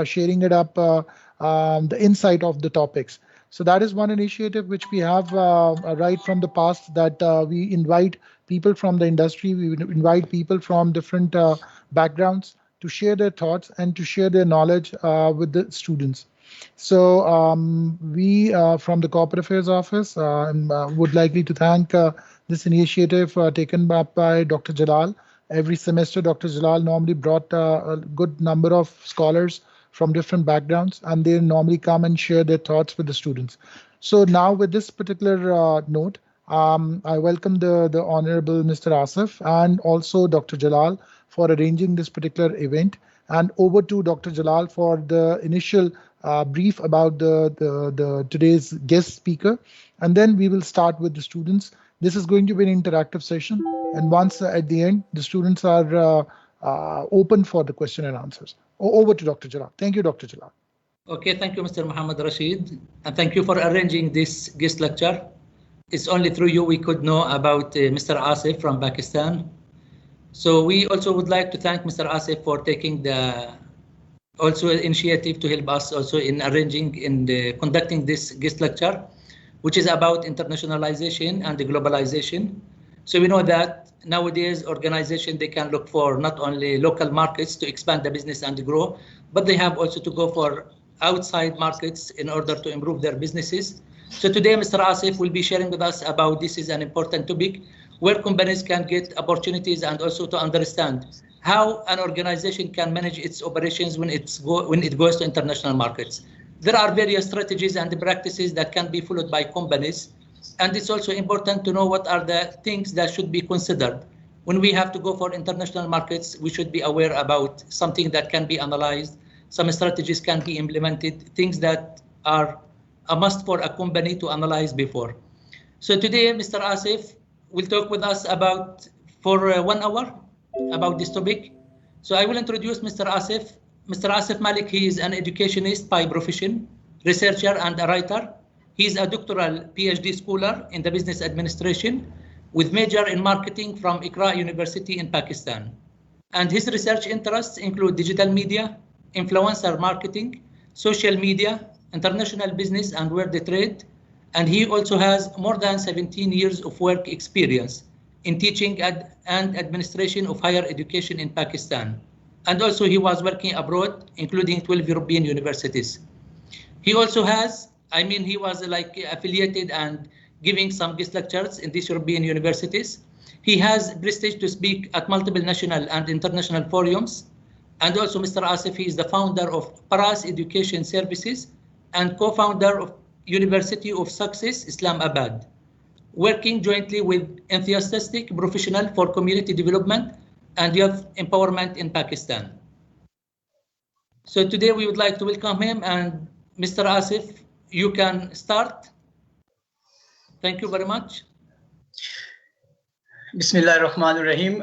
sharing it up the insight of the topics. So that is one initiative which we have right from the past, that we invite people from the industry, we invite people from different backgrounds to share their thoughts and to share their knowledge with the students. So we from the Corporate Affairs Office would likely to thank this initiative taken up by Dr. Jalal. Every semester, Dr. Jalal normally brought a good number of scholars from different backgrounds, and they normally come and share their thoughts with the students. So now, with this particular note, I welcome the Honorable Mr. Asif and also Dr. Jalal for arranging this particular event. And over to Dr. Jalal for the initial brief about the today's guest speaker, and then we will start with the students. This is going to be an interactive session, and once at the end, the students are open for the question and answers. Over to Dr. Jalal. Thank you, Dr. Jalal. Okay, thank you, Mr. Muhammad Rashid, and thank you for arranging this guest lecture. It's only through you we could know about Mr. Asif from Pakistan. So we also would like to thank Mr. Asif for taking the initiative to help us also in arranging and conducting this guest lecture, which is about internationalization and globalization. So we know that nowadays organizations, they can look for not only local markets to expand the business and grow, but they have also to go for outside markets in order to improve their businesses. So today, Mr. Asif will be sharing with us about this is an important topic where companies can get opportunities and also to understand how an organization can manage its operations when it goes to international markets. There are various strategies and practices that can be followed by companies, and it's also important to know what are the things that should be considered. When we have to go for international markets, we should be aware about something that can be analyzed, some strategies can be implemented, things that are a must for a company to analyze before. So today, Mr. Asif will talk with us about for 1 hour about this topic. So I will introduce Mr. Asif. Mr. Asif Malik, he is an educationist by profession, researcher and a writer. He is a doctoral PhD scholar in the business administration with major in marketing from Iqra University in Pakistan. And his research interests include digital media, influencer marketing, social media, international business and world trade. And he also has more than 17 years of work experience in teaching and administration of higher education in Pakistan. And also he was working abroad, including 12 European universities. He also has, he was like affiliated and giving some guest lectures in these European universities. He has prestige to speak at multiple national and international forums. And also Mr. Asif, he is the founder of Paras Education Services and co-founder of University of Success, Islamabad, working jointly with enthusiastic professionals for community development and youth empowerment in Pakistan. So today we would like to welcome him, and Mr. Asif, you can start. Thank you very much. Bismillah ar-Rahman ar-Rahim.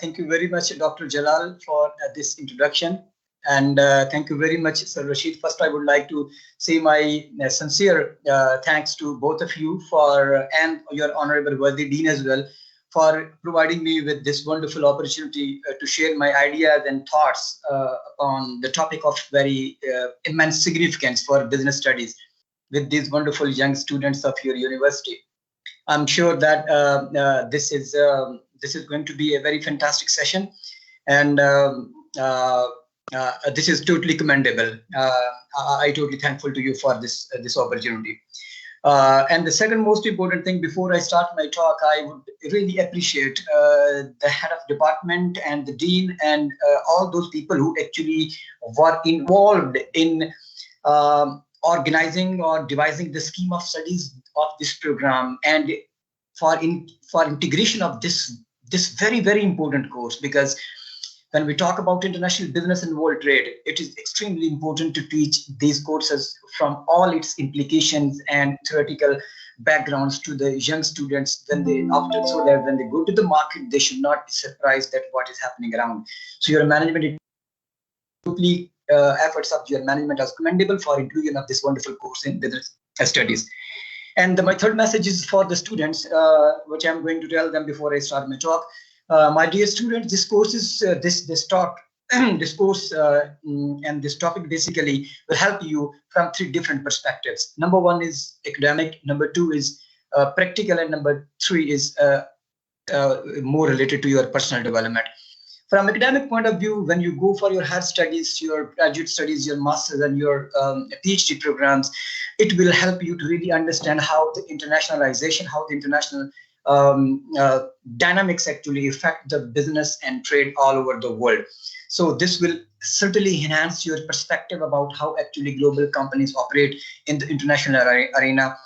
Thank you very much, Dr. Jalal, for this introduction. And thank you very much, Sir Rashid. First, I would like to say my sincere thanks to both of you and your Honorable Worthy Dean as well for providing me with this wonderful opportunity to share my ideas and thoughts on the topic of very immense significance for business studies with these wonderful young students of your university. I'm sure that this is going to be a very fantastic session, and this is totally commendable. I totally thankful to you for this opportunity. And the second most important thing, before I start my talk, I would really appreciate the head of department and the dean and all those people who actually were involved in organizing or devising the scheme of studies of this program, and for integration of this very, very important course. Because when we talk about international business and world trade, it is extremely important to teach these courses from all its implications and theoretical backgrounds to the young students so that when they go to the market, they should not be surprised at what is happening around. So your management, totally efforts of your management are commendable for inclusion of this wonderful course in business studies. And my third message is for the students, which I'm going to tell them before I start my talk. My dear students, this course is this talk this course and this topic basically will help you from 3 different perspectives. Number 1 is academic, number 2 is practical, and number 3 is more related to your personal development. From academic point of view, when you go for your higher studies, your graduate studies, your master's and your PhD programs, it will help you to really understand how the internationalization, how the international dynamics actually affect the business and trade all over the world. So this will certainly enhance your perspective about how actually global companies operate in the international arena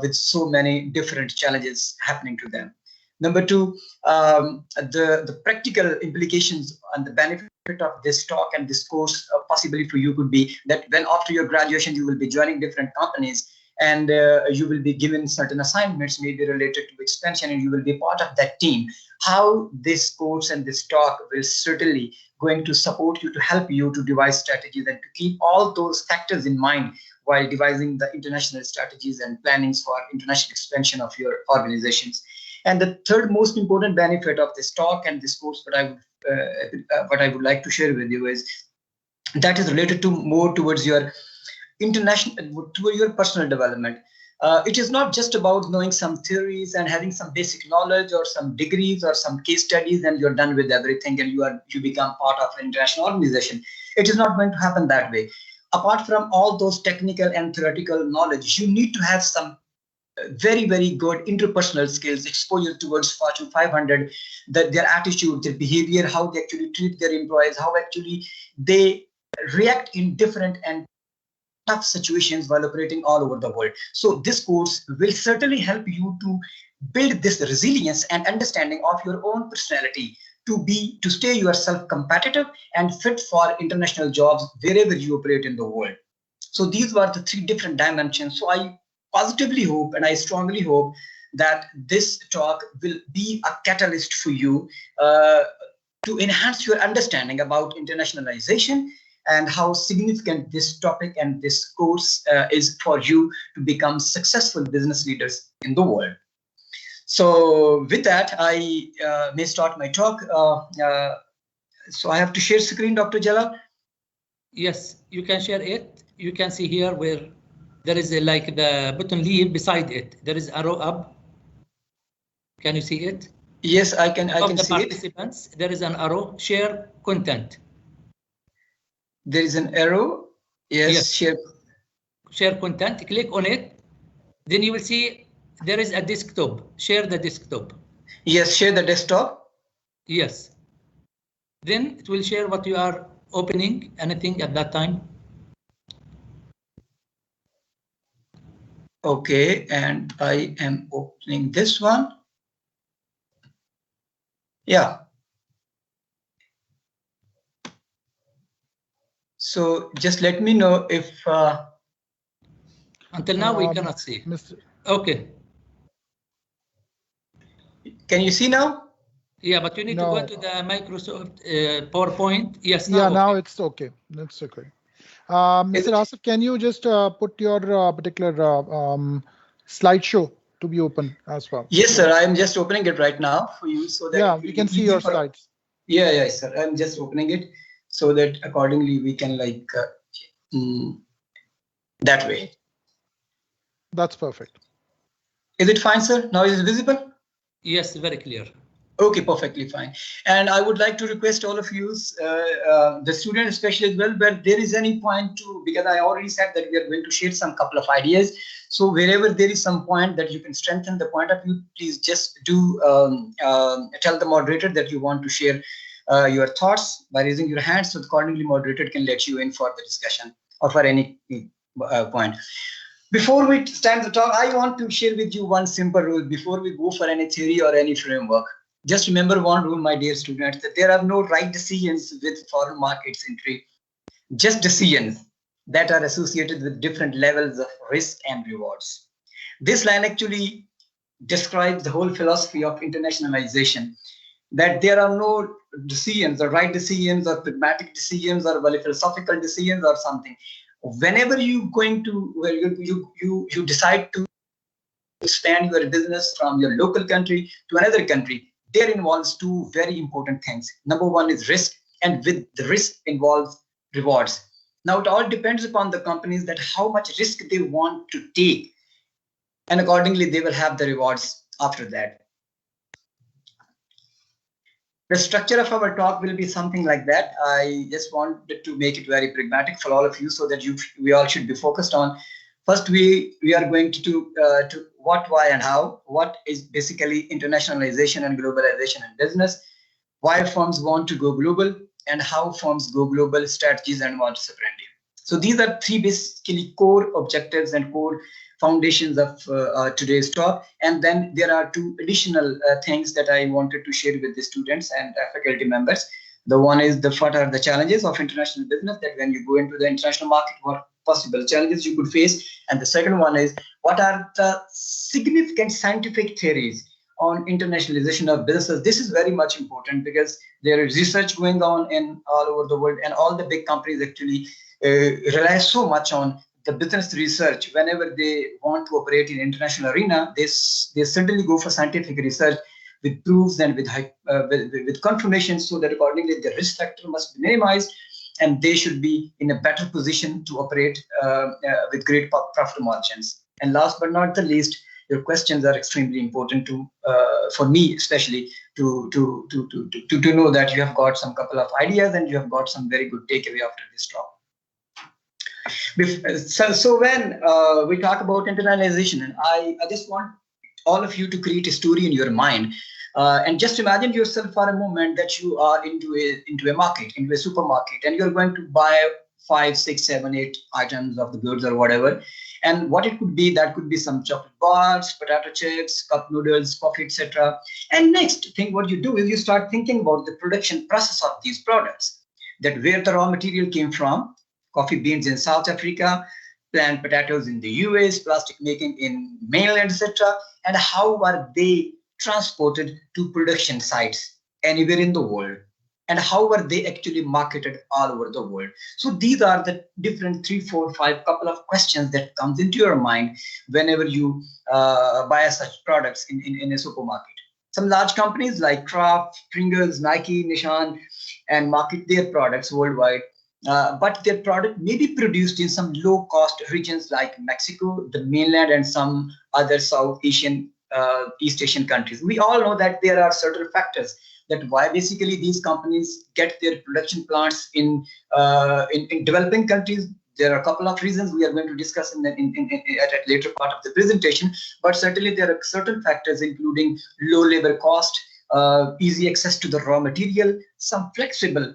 with so many different challenges happening to them. Number 2, the practical implications and the benefit of this talk and this course possibly for you could be that when after your graduation, you will be joining different companies and you will be given certain assignments maybe related to expansion, and you will be part of that team. How this course and this talk will certainly going to support you, to help you to devise strategies and to keep all those factors in mind while devising the international strategies and plannings for international expansion of your organizations. And the third most important benefit of this talk and this course, what I would like to share with you is that is related to more towards your your personal development. It is not just about knowing some theories and having some basic knowledge or some degrees or some case studies and you're done with everything and you become part of an international organization. It is not going to happen that way. Apart from all those technical and theoretical knowledge, you need to have some very, very good interpersonal skills, exposure towards Fortune 500, their attitude, their behavior, how they actually treat their employees, how actually they react in different and tough situations while operating all over the world. So this course will certainly help you to build this resilience and understanding of your own personality to stay yourself competitive and fit for international jobs wherever you operate in the world. So these were the 3 different dimensions. So I positively hope and I strongly hope that this talk will be a catalyst for you to enhance your understanding about internationalization and how significant this topic and this course is for you to become successful business leaders in the world. So with that, I may start my talk. So I have to share screen, Dr. Jalal? Yes, you can share it. You can see here where there is like the button leave beside it. There is arrow up. Can you see it? Yes, I can see it. Participants, there is an arrow, share content. There is an arrow. Yes. Share content. Click on it. Then you will see there is a desktop. Share the desktop. Yes, share the desktop. Yes. Then it will share what you are opening, anything at that time. Okay, and I am opening this one. Yeah. So just let me know if. Until now, we cannot see. Mr. Okay. Can you see now? Yeah, but you need to go to the Microsoft PowerPoint. Yes. Now, yeah, now it's okay. That's okay. Mr. Asif, can you just put your particular slideshow to be open as well? Yes, sir. I'm just opening it right now for you so that we can see your slides. Yeah, yes, sir. I'm just opening it so that accordingly we can like that way. That's perfect. Is it fine, sir? Now is it visible? Yes, very clear. Okay, perfectly fine. And I would like to request all of you, the student especially as well, where there is any point to, because I already said that we are going to share some couple of ideas. So wherever there is some point that you can strengthen the point of view, please just do tell the moderator that you want to share your thoughts by raising your hand. So accordingly, moderator can let you in for the discussion or for any point. Before we start the talk, I want to share with you one simple rule before we go for any theory or any framework. Just remember one rule, my dear students, that there are no right decisions with foreign markets entry, just decisions that are associated with different levels of risk and rewards. This line actually describes the whole philosophy of internationalization, that there are no decisions or right decisions or pragmatic decisions or philosophical decisions or something. Whenever you going to, well, you decide to expand your business from your local country to another country, there involves 2 very important things. Number 1 is risk and with the risk involves rewards. Now, it all depends upon the companies that how much risk they want to take, and accordingly, they will have the rewards after that. The structure of our talk will be something like that. I just wanted to make it very pragmatic for all of you so that we all should be focused on. First, we are going to do what, why, and how. What is basically internationalization and globalization in business, why firms want to go global, and how firms go global, strategies and modus operandi. So these are three basically core objectives and core foundations of today's talk. And then there are two additional things that I wanted to share with the students and faculty members. The one is what are the challenges of international business, that when you go into the international market, what possible challenges you could face. And the second one is what are the significant scientific theories on internationalization of businesses. This is very much important because there is research going on in all over the world, and all the big companies actually rely so much on the business research. Whenever they want to operate in international arena, they certainly go for scientific research with proofs and with confirmations, so that accordingly the risk factor must be minimized and they should be in a better position to operate with great profit margins. And last but not the least, your questions are extremely important to for me especially to know that you have got some couple of ideas and you have got some very good takeaway after this talk. So when we talk about internationalization, and I just want all of you to create a story in your mind, and just imagine yourself for a moment that you are into a market, into a supermarket, and you're going to buy 5, 6, 7, 8 items of the goods or whatever. And what it could be, that could be some chocolate bars, potato chips, cup noodles, coffee, etc. And next thing what you do is you start thinking about the production process of these products, that where the raw material came from, coffee beans in South Africa, plant potatoes in the US, plastic making in mainland, etc. And how are they transported to production sites anywhere in the world, and how are they actually marketed all over the world. So these are the different 3, 4, 5 couple of questions that comes into your mind whenever you buy such products in a supermarket. Some large companies like Kraft, Pringles, Nike, Nissan, and market their products worldwide. But their product may be produced in some low-cost regions like Mexico, the mainland, and some other South Asian, East Asian countries. We all know that there are certain factors that why basically these companies get their production plants in developing countries. There are a couple of reasons we are going to discuss at a later part of the presentation, but certainly there are certain factors including low labor cost, easy access to the raw material, some flexible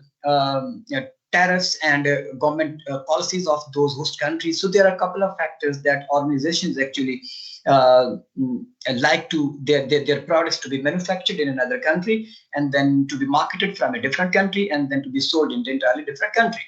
tariffs and government policies of those host countries. So there are a couple of factors that organizations actually like to their products to be manufactured in another country and then to be marketed from a different country and then to be sold in an entirely different country.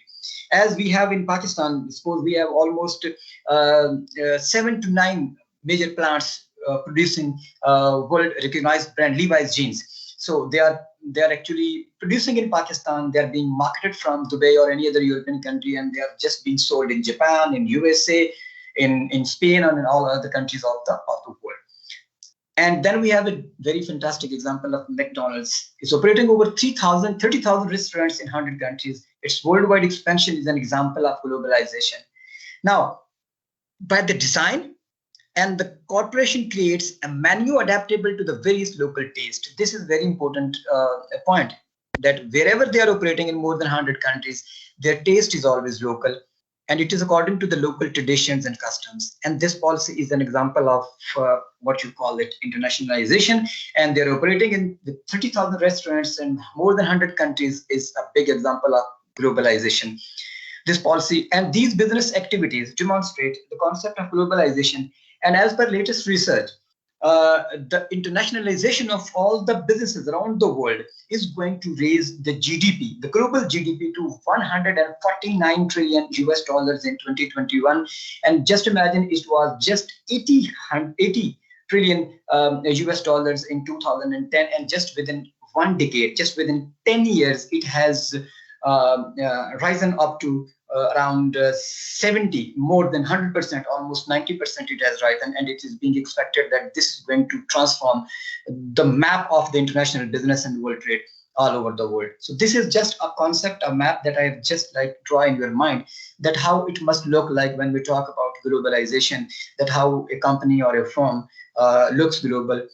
As we have in Pakistan, suppose we have almost 7 to 9 major plants producing world recognized brand Levi's jeans. So they are actually producing in Pakistan. They are being marketed from Dubai or any other European country, and they are just being sold in Japan, in USA, in Spain, and in all other countries of the world. And then we have a very fantastic example of McDonald's. It's operating over 30,000 restaurants in 100 countries. Its worldwide expansion is an example of globalization. Now, by the design, and the corporation creates a menu adaptable to the various local taste. This is very important point, that wherever they are operating in more than 100 countries, their taste is always local, and it is according to the local traditions and customs. And this policy is an example of what you call it internationalization. And they're operating in the 30,000 restaurants in more than 100 countries is a big example of globalization. This policy and these business activities demonstrate the concept of globalization. And as per latest research, the internationalization of all the businesses around the world is going to raise the GDP, the global GDP, to $149 trillion in 2021. And just imagine, it was just 80 trillion US dollars in 2010. And just within one decade, just within 10 years, it has risen up to around 70, more than 100%, almost 90% it has risen, and it is being expected that this is going to transform the map of the international business and world trade. all over the world. So this is just a concept, a map that I have just like draw in your mind, that how it must look like when we talk about globalization, that how a company or a firm looks global.